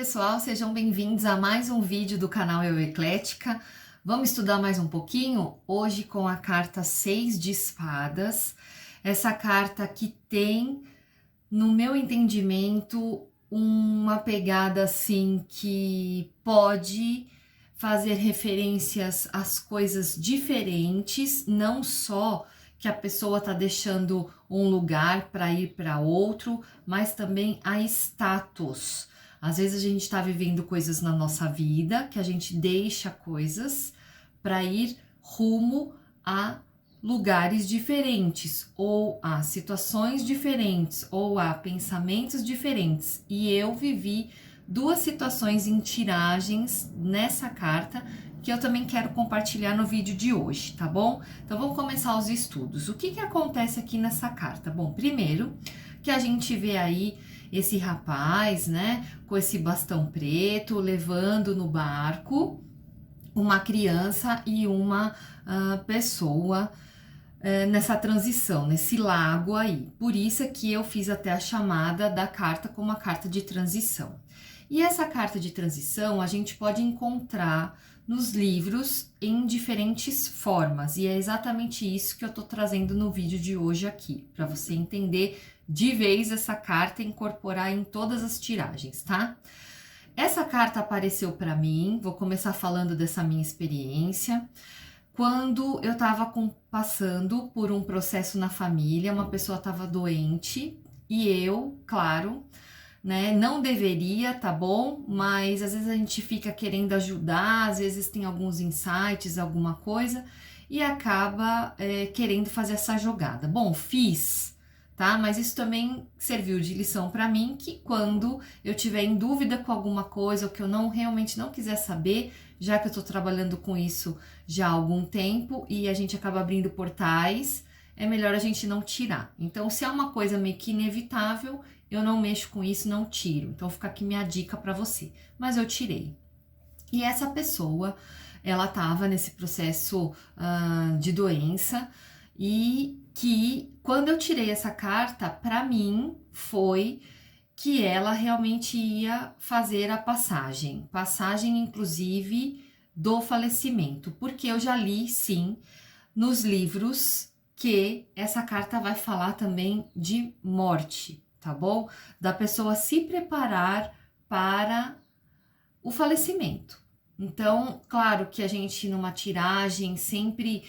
pessoal, sejam bem-vindos a mais um vídeo do canal Eu Eclética. Vamos estudar mais um pouquinho? Hoje com a carta 6 de espadas. Essa carta que tem, no meu entendimento, uma pegada assim que pode fazer referências às coisas diferentes, não só que a pessoa está deixando um lugar para ir para outro, mas também a status. Às vezes a gente está vivendo coisas na nossa vida, que a gente deixa coisas para ir rumo a lugares diferentes, ou a situações diferentes, ou a pensamentos diferentes. E eu vivi duas situações em tiragens nessa carta que eu também quero compartilhar no vídeo de hoje, tá bom? Então vamos começar os estudos. O que acontece aqui nessa carta? Bom, primeiro que a gente vê aí esse rapaz, né, com esse bastão preto, levando no barco uma criança e uma pessoa nessa transição, nesse lago aí. Por isso é que eu fiz até a chamada da carta como uma carta de transição. E essa carta de transição a gente pode encontrar nos livros em diferentes formas, e é exatamente isso que eu tô trazendo no vídeo de hoje aqui, para você entender de vez essa carta e incorporar em todas as tiragens, tá? Essa carta apareceu para mim, vou começar falando dessa minha experiência, quando eu estava passando por um processo na família, uma pessoa estava doente e eu, claro, né, não deveria, tá bom? Mas às vezes a gente fica querendo ajudar, às vezes tem alguns insights, alguma coisa, e acaba querendo fazer essa jogada. Bom, fiz, tá? Mas isso também serviu de lição para mim, que quando eu tiver em dúvida com alguma coisa, ou que eu realmente não quiser saber, já que eu tô trabalhando com isso já há algum tempo, e a gente acaba abrindo portais, é melhor a gente não tirar. Então, se é uma coisa meio que inevitável, eu não mexo com isso, não tiro. Então, fica aqui minha dica para você. Mas eu tirei. E essa pessoa, ela tava nesse processo de doença, e que quando eu tirei essa carta, para mim foi que ela realmente ia fazer a passagem inclusive do falecimento, porque eu já li sim nos livros que essa carta vai falar também de morte, tá bom? Da pessoa se preparar para o falecimento. Então, claro que a gente numa tiragem sempre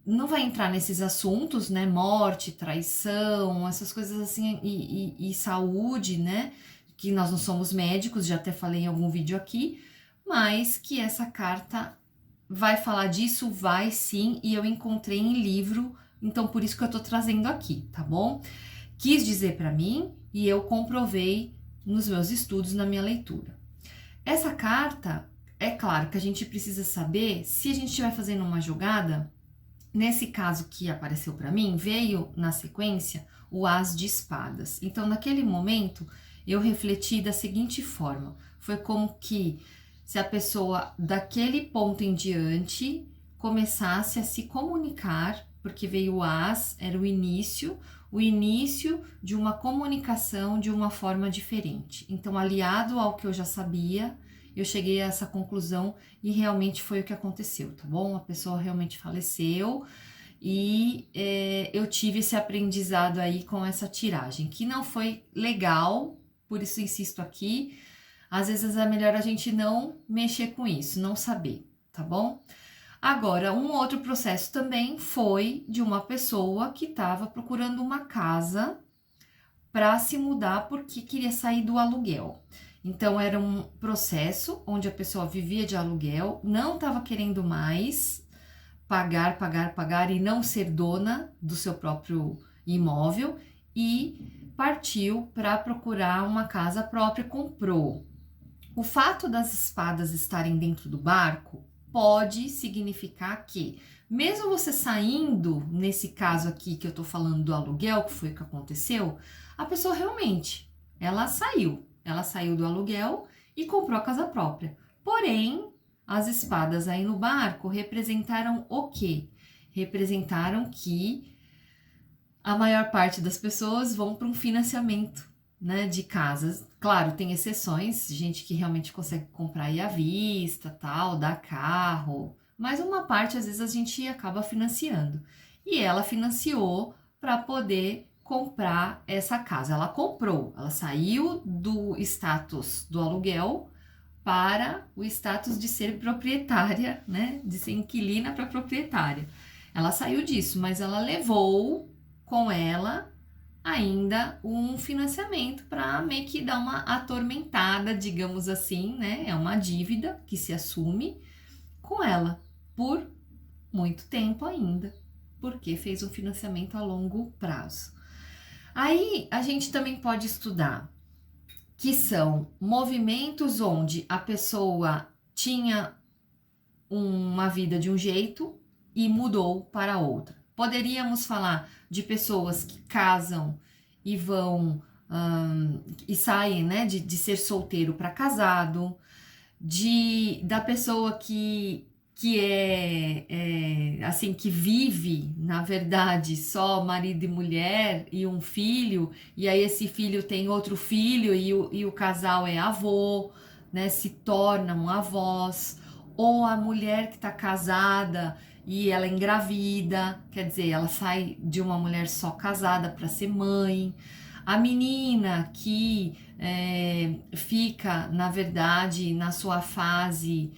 não vai entrar nesses assuntos, né? Morte, traição, essas coisas assim, e saúde, né? Que nós não somos médicos, já até falei em algum vídeo aqui, mas que essa carta vai falar disso, vai sim, e eu encontrei em livro, então por isso que eu tô trazendo aqui, tá bom? Quis dizer para mim e eu comprovei nos meus estudos, na minha leitura. Essa carta, é claro que a gente precisa saber se a gente estiver fazendo uma jogada. Nesse caso que apareceu para mim, veio na sequência o As de Espadas. Então, naquele momento, eu refleti da seguinte forma: foi como que se a pessoa daquele ponto em diante começasse a se comunicar, porque veio o As, era o início de uma comunicação de uma forma diferente. Então, aliado ao que eu já sabia, eu cheguei a essa conclusão e realmente foi o que aconteceu, tá bom? A pessoa realmente faleceu e eu tive esse aprendizado aí com essa tiragem, que não foi legal, por isso insisto aqui. Às vezes é melhor a gente não mexer com isso, não saber, tá bom? Agora, um outro processo também foi de uma pessoa que estava procurando uma casa para se mudar porque queria sair do aluguel. Então, era um processo onde a pessoa vivia de aluguel, não estava querendo mais pagar e não ser dona do seu próprio imóvel e partiu para procurar uma casa própria, comprou. O fato das espadas estarem dentro do barco pode significar que, mesmo você saindo, nesse caso aqui que eu tô falando do aluguel, que foi o que aconteceu, a pessoa realmente, ela saiu do aluguel e comprou a casa própria. Porém, as espadas aí no barco representaram o quê? Representaram que a maior parte das pessoas vão para um financiamento né, de casas. Claro, tem exceções, gente que realmente consegue comprar aí à vista, tal, dá carro, mas uma parte às vezes a gente acaba financiando. E ela financiou para poder comprar essa casa. Ela comprou, ela saiu do status do aluguel para o status de ser proprietária, né, de ser inquilina para proprietária. Ela saiu disso, mas ela levou com ela ainda um financiamento para meio que dar uma atormentada, digamos assim, né? É uma dívida que se assume com ela por muito tempo ainda, porque fez um financiamento a longo prazo. Aí a gente também pode estudar que são movimentos onde a pessoa tinha uma vida de um jeito e mudou para outra. Poderíamos falar de pessoas que casam e vão e saem, né, de ser solteiro para casado, da pessoa que assim, que vive, na verdade, só marido e mulher e um filho, e aí esse filho tem outro filho e o casal é avô, né, se tornam avós, ou a mulher que está casada e ela engravida, quer dizer, ela sai de uma mulher só casada para ser mãe, a menina que fica, na verdade, na sua fase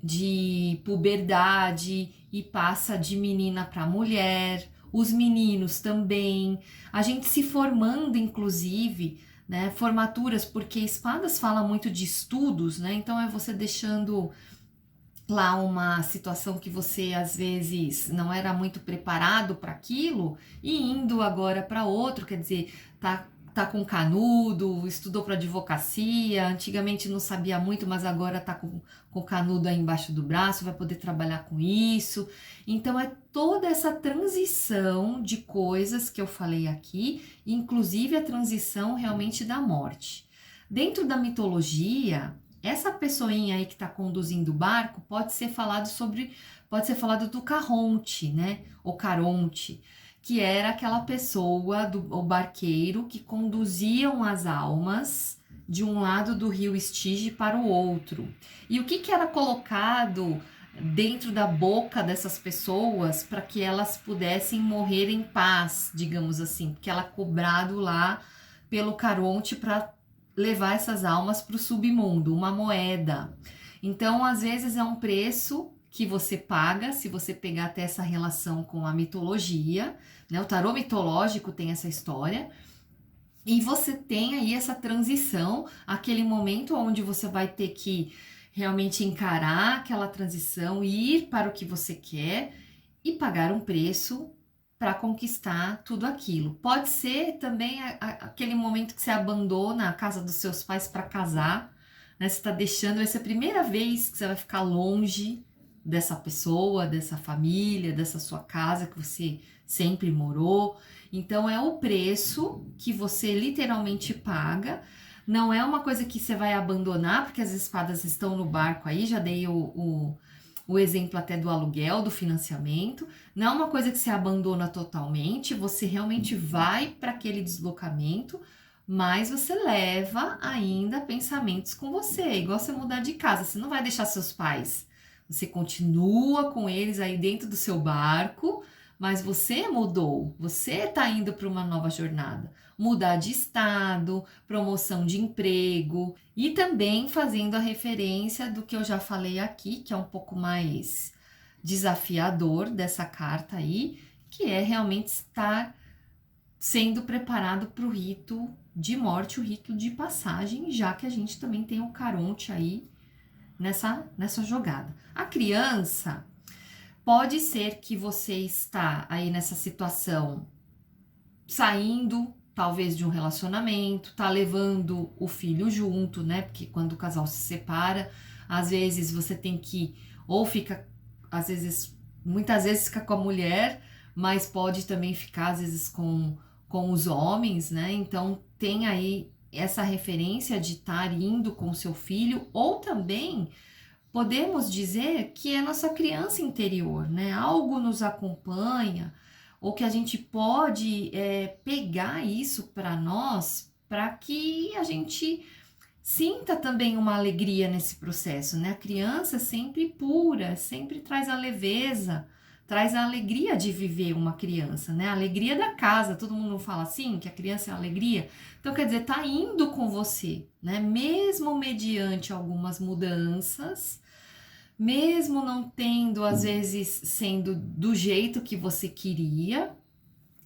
de puberdade e passa de menina para mulher, os meninos também, a gente se formando, inclusive, né, formaturas, porque Espadas fala muito de estudos, né, então é você deixando lá uma situação que você às vezes não era muito preparado para aquilo e indo agora para outro, quer dizer, tá com canudo, estudou para advocacia, antigamente não sabia muito, mas agora tá com canudo aí embaixo do braço, vai poder trabalhar com isso. Então é toda essa transição de coisas que eu falei aqui, inclusive a transição realmente da morte. Dentro da mitologia, essa pessoinha aí que está conduzindo o barco pode ser falado do Caronte, né? O Caronte, que era aquela pessoa, o barqueiro, que conduziam as almas de um lado do rio Estige para o outro. E o que era colocado dentro da boca dessas pessoas para que elas pudessem morrer em paz, digamos assim, porque ela cobrado lá pelo Caronte para levar essas almas para o submundo, uma moeda. Então, às vezes é um preço que você paga, se você pegar até essa relação com a mitologia, né? O tarô mitológico tem essa história, e você tem aí essa transição, aquele momento onde você vai ter que realmente encarar aquela transição, ir para o que você quer e pagar um preço para conquistar tudo aquilo. Pode ser também aquele momento que você abandona a casa dos seus pais para casar, né? Você está deixando, vai ser a primeira vez que você vai ficar longe dessa pessoa, dessa família, dessa sua casa que você sempre morou. Então é o preço que você literalmente paga. Não é uma coisa que você vai abandonar, porque as espadas estão no barco aí, já dei o exemplo até do aluguel, do financiamento. Não é uma coisa que você abandona totalmente, você realmente vai para aquele deslocamento, mas você leva ainda pensamentos com você, igual você mudar de casa, você não vai deixar seus pais, você continua com eles aí dentro do seu barco, mas você mudou, você está indo para uma nova jornada. Mudar de estado, promoção de emprego e também fazendo a referência do que eu já falei aqui, que é um pouco mais desafiador dessa carta aí, que é realmente estar sendo preparado para o rito de morte, o rito de passagem, já que a gente também tem o Caronte aí nessa jogada. A criança, pode ser que você está aí nessa situação saindo talvez de um relacionamento, tá levando o filho junto, né? Porque quando o casal se separa, às vezes você tem que, ou fica, às vezes, muitas vezes fica com a mulher, mas pode também ficar, às vezes, com os homens, né? Então tem aí essa referência de estar indo com seu filho, ou também podemos dizer que é nossa criança interior, né? Algo nos acompanha, ou que a gente pode pegar isso para nós para que a gente sinta também uma alegria nesse processo, né? A criança é sempre pura, sempre traz a leveza, traz a alegria de viver uma criança, né? A alegria da casa, todo mundo fala assim, que a criança é a alegria. Então, quer dizer, tá indo com você, né? Mesmo mediante algumas mudanças, mesmo não tendo, às vezes, sendo do jeito que você queria,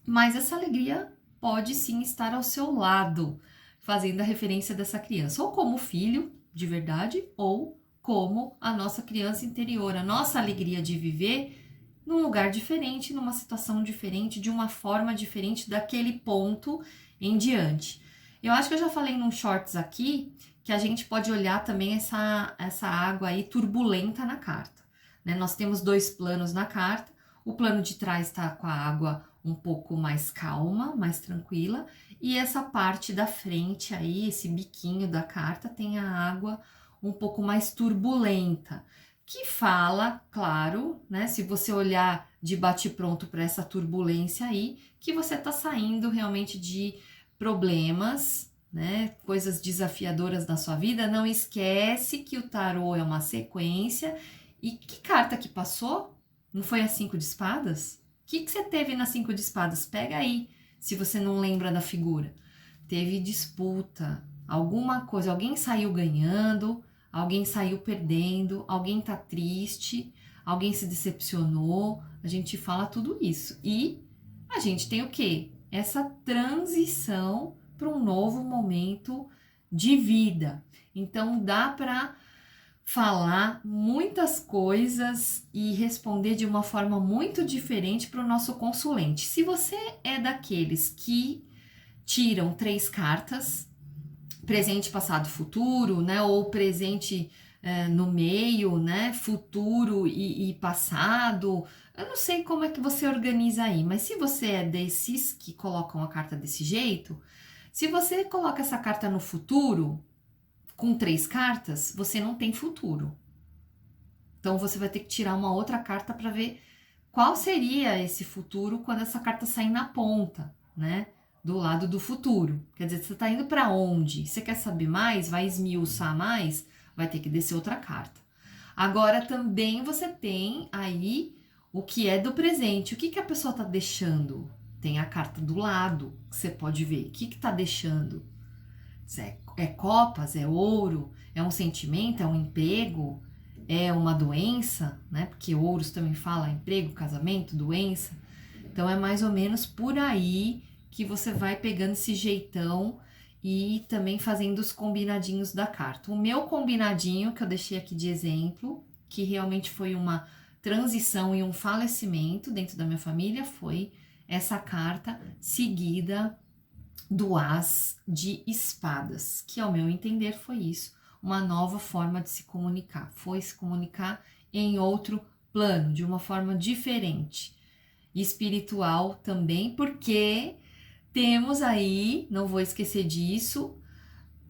mas essa alegria pode sim estar ao seu lado, fazendo a referência dessa criança, ou como filho de verdade, ou como a nossa criança interior, a nossa alegria de viver num lugar diferente, numa situação diferente, de uma forma diferente daquele ponto em diante. Eu acho que eu já falei num shorts aqui que a gente pode olhar também essa água aí turbulenta na carta, né? Nós temos 2 planos na carta. O plano de trás está com a água um pouco mais calma, mais tranquila, e essa parte da frente aí, esse biquinho da carta, tem a água um pouco mais turbulenta, que fala, claro, né, se você olhar de bate-pronto para essa turbulência aí, que você está saindo realmente de problemas, né, coisas desafiadoras na sua vida. Não esquece que o tarô é uma sequência. E que carta que passou? Não foi a 5 de espadas? O que você teve na 5 de espadas? Pega aí, se você não lembra da figura. Teve disputa, alguma coisa, alguém saiu ganhando, alguém saiu perdendo, alguém tá triste, alguém se decepcionou. A gente fala tudo isso. E a gente tem o quê? Essa transição para um novo momento de vida. Então dá para falar muitas coisas e responder de uma forma muito diferente para o nosso consulente. Se você é daqueles que tiram 3 cartas, presente, passado, futuro, né? Ou presente no meio, né? Futuro e passado. Eu não sei como é que você organiza aí, mas se você é desses que colocam a carta desse jeito, se você coloca essa carta no futuro, com 3 cartas, você não tem futuro. Então você vai ter que tirar uma outra carta para ver qual seria esse futuro quando essa carta sair na ponta, né? Do lado do futuro. Quer dizer, você está indo para onde? Você quer saber mais? Vai esmiuçar mais? Vai ter que descer outra carta. Agora também você tem aí o que é do presente. O que a pessoa está deixando? Tem a carta do lado, que você pode ver. O que está deixando? É copas, é ouro, é um sentimento, é um emprego, é uma doença, né? Porque ouros também fala emprego, casamento, doença. Então é mais ou menos por aí que você vai pegando esse jeitão e também fazendo os combinadinhos da carta. O meu combinadinho, que eu deixei aqui de exemplo, que realmente foi uma transição e um falecimento dentro da minha família, foi essa carta seguida do As de Espadas, que ao meu entender foi isso, uma nova forma de se comunicar, foi se comunicar em outro plano, de uma forma diferente, espiritual também, porque temos aí, não vou esquecer disso,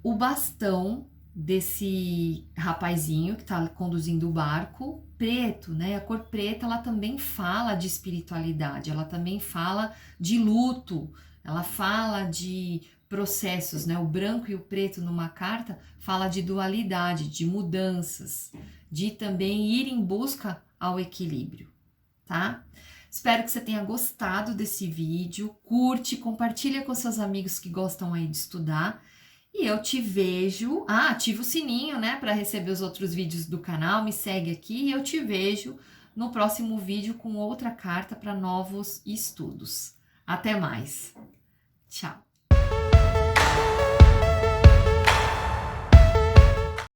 o bastão desse rapazinho que tá conduzindo o barco, preto, né? A cor preta, ela também fala de espiritualidade, ela também fala de luto, ela fala de processos, né? O branco e o preto numa carta fala de dualidade, de mudanças, de também ir em busca ao equilíbrio, tá? Espero que você tenha gostado desse vídeo, curte, compartilha com seus amigos que gostam aí de estudar. E eu te vejo, ativa o sininho, né, para receber os outros vídeos do canal, me segue aqui e eu te vejo no próximo vídeo com outra carta para novos estudos. Até mais. Tchau.